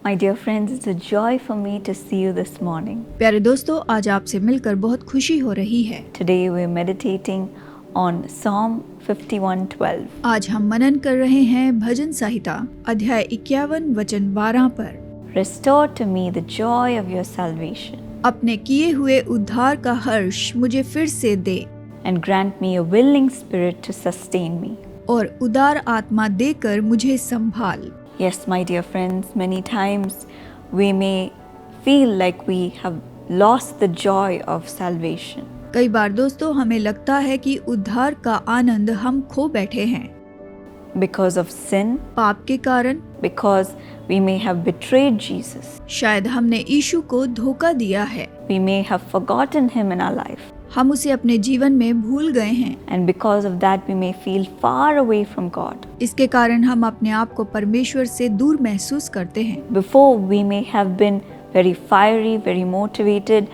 My dear friends, it's a joy for me to see you this morning. प्यारे दोस्तों, आज आपसे मिलकर बहुत खुशी हो रही है। Today we're meditating on Psalm 51:12. आज हम मनन कर रहे हैं भजन संहिता अध्याय 51 वचन 12 पर। Restore to me the joy of your salvation अपने किए हुए उद्धार का हर्ष मुझे फिर से दे and grant me a willing spirit to sustain me. और उदार आत्मा देकर मुझे संभाल। Yes, my dear friends, many times we may feel like we have lost the joy of salvation. कई बार दोस्तों हमें लगता है कि उद्धार का आनंद हम खो बैठे हैं Because of sin, पाप के कारण, because we may have betrayed Jesus. शायद हमने यीशु को धोखा दिया है, We may have forgotten him in our life. हम उसे अपने जीवन में भूल गए हैं। And because of that, we may feel far away from God. इसके कारण हम अपने आप को परमेश्वर से दूर महसूस करते हैं। Before, we may have been very fiery, very motivated,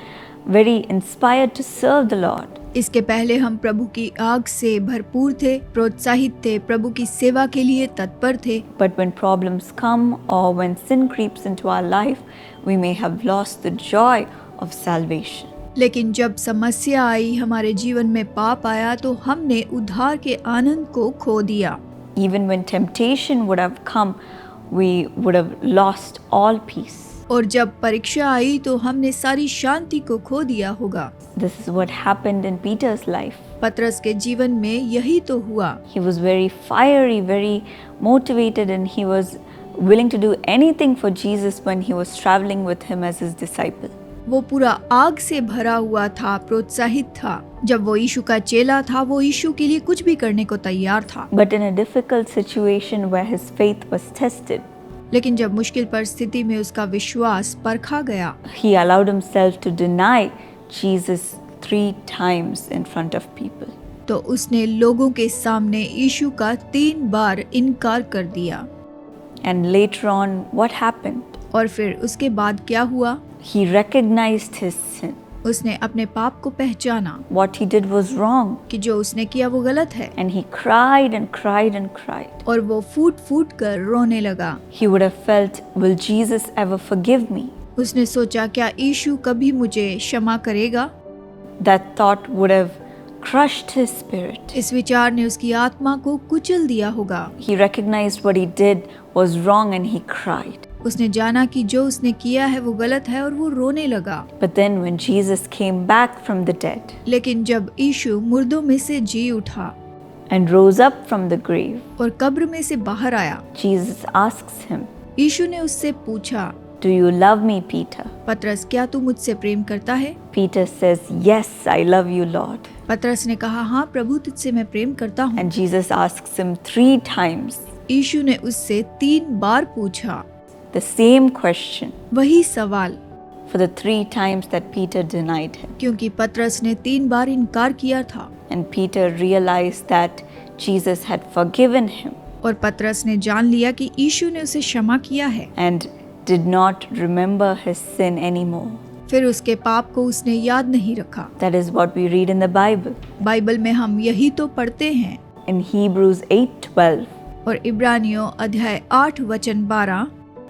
very inspired to serve the Lord. इसके पहले हम प्रभु की आग से भरपूर थे, प्रोत्साहित थे, प्रभु की सेवा के लिए तत्पर थे। But when problems come or when sin creeps into our life, we may have lost the joy of salvation. लेकिन जब समस्या आई, हमारे जीवन में पाप आया, तो हमने उद्धार के आनंद को खो दिया। Even when temptation would have come, we would have lost all peace. और जब परीक्षा आई तो हमने सारी शांति को खो दिया होगा। This is what happened in Peter's life. पतरस के जीवन में यही तो हुआ। He was very fiery, very motivated, and he was willing to do anything for Jesus when he was traveling with him as his disciple. वो पूरा आग से भरा हुआ था, प्रोत्साहित था। जब वो यीशु का चेला था, वो यीशु के लिए कुछ भी करने को तैयार था। But in a difficult situation where his faith was tested, लेकिन जब मुश्किल परिस्थिति में उसका विश्वास परखा गया, he allowed himself to deny Jesus 3 times in front of people. तो उसने लोगों के सामने यीशु का 3 बार इनकार कर दिया। And later on, what happened? और फिर उसके बाद क्या हुआ? He recognized his sin. उसने अपने पाप को पहचाना What he did was wrong. कि जो उसने किया वो गलत है, And he cried and cried and cried. और वो फूट फूट कर रोने लगा। He would have felt, will Jesus ever forgive me? उसने सोचा, क्या यीशु कभी मुझे क्षमा करेगा? That thought would have crushed his spirit. इस विचार ने उसकी आत्मा को कुचल दिया होगा। He recognized what he did was wrong and he cried. उसने जाना कि जो उसने किया है वो गलत है और वो रोने लगा। But then when Jesus came back from the dead लेकिन जब यीशु मुर्दों में से जी उठा and rose up from the grave, और कब्र में से बाहर आया, Jesus asks him, यीशु ने उससे पूछा, Do you love me, Peter? पतरस, क्या तू मुझसे प्रेम करता है? Peter says, Yes, I love you, Lord. पतरस ने कहा, हाँ प्रभु, तुझसे मैं प्रेम करता हूँ। And Jesus asks him 3 times यीशु ने उससे 3 बार पूछा the same question वही सवाल, for the 3 times that Peter denied him. क्योंकि पतरस ने 3 बार इनकार किया था। And Peter realized that Jesus had forgiven him और पतरस ने जान लिया कि यीशु ने उसे क्षमा किया है and did not remember his sin anymore. फिर उसके पाप को उसने याद नहीं रखा। That is what we read in the Bible. Bible में हम यही तो पढ़ते हैं। In Hebrews 8:12, और इब्रानियों अध्याय 8 वचन 12,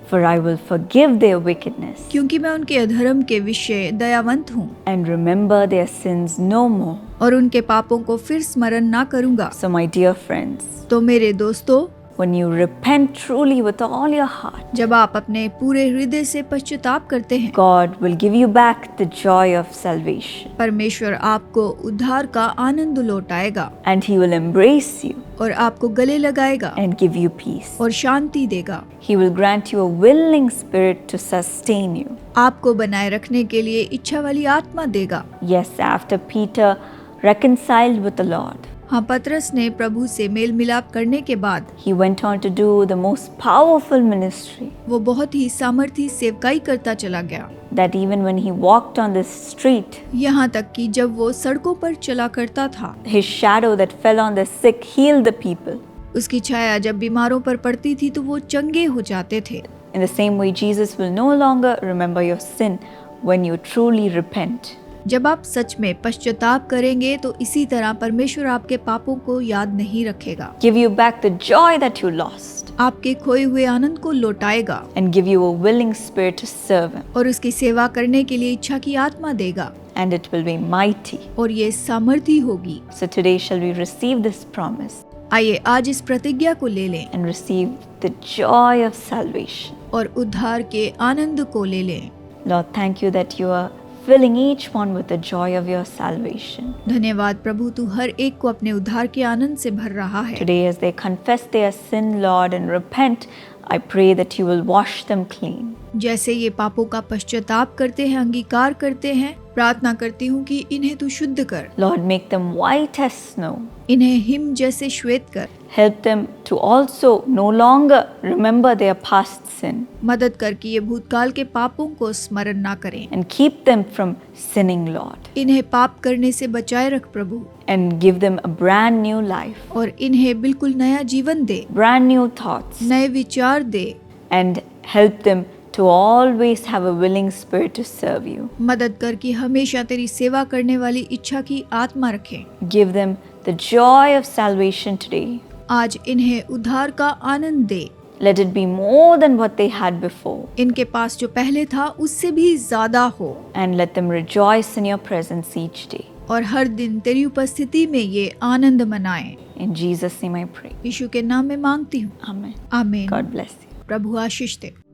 For I will forgive their wickedness क्योंकि मैं उनके अधर्म के विषय दयावंत हूँ and remember their sins no more. और उनके पापों को फिर स्मरण ना करूँगा। So my dear friends, तो मेरे दोस्तों, when you repent truly with all your heart, जब आप अपने पूरे हृदय से पश्चाताप करते हैं, God will give you back the joy of salvation परमेश्वर आपको उद्धार का आनंद लौटाएगा and He will embrace you और आपको गले लगाएगा and give you peace. और शांति देगा। He will grant you a willing spirit to sustain you. आपको बनाए रखने के लिए इच्छा वाली आत्मा देगा। Yes, after Peter reconciled with the Lord, हाँ, पतरस ने प्रभु से मेल मिलाप करने के बाद he went on to do the most powerful ministry, वो बहुत ही सामर्थी सेवकाई करता चला गया। that even when he walked on this street, यहाँ तक कि जब वो सड़कों पर चला करता था, his shadow that fell on the sick healed the people. उसकी छाया जब बीमारों पर पड़ती थी तो वो चंगे हो जाते थे। In the same way, Jesus will no longer remember your sin when you truly repent. जब आप सच में पश्चाताप करेंगे तो इसी तरह परमेश्वर आपके पापों को याद नहीं रखेगा। Give you back the joy that you lost. आपके खोए हुए आनंद को लौटाएगा and give you a willing spirit to serve Him. और उसकी सेवा करने के लिए इच्छा की आत्मा देगा And it will be mighty. और ये सामर्थी होगी। So today shall we receive this promise आइए आज इस प्रतिज्ञा को ले लें and receive the joy of salvation. और उद्धार के आनंद को ले लें। Lord, thank you that you are filling each one with the joy of your salvation. धन्यवाद प्रभु, तू हर एक को अपने उद्धार के आनंद से भर रहा है। Today as they confess their sin, Lord, and repent, I pray that you will wash them clean. जैसे ये पापों का पश्चाताप करते हैं, अंगीकार करते हैं, प्रार्थना करती हूँ कि इन्हें तू शुद्ध कर, Lord, make them white as snow. इन्हें हिम जैसे श्वेत कर। Help them to also no longer remember their past sin मदद कर कि ये भूतकाल के पापों को स्मरण ना करें, and keep them from sinning, Lord, इन्हें पाप करने से बचाए रख प्रभु, and give them a brand new life, और इन्हें बिल्कुल नया जीवन दे, brand new thoughts, नए विचार दे, and help them to always have a willing spirit to serve you. मदद कर कि हमेशा तेरी सेवा करने वाली इच्छा की आत्मा रखें। Give them the joy of salvation today. आज इन्हें उद्धार का आनंद दे, Let it be more than what they had before, इनके पास जो पहले था उससे भी ज्यादा हो, and let them rejoice in your presence each day. और हर दिन तेरी उपस्थिति में ये आनंद मनाएं। In Jesus' name I pray. यीशु के नाम में मांगती हूँ, Amen. आमीन। God bless you. Prabhu Ashish they.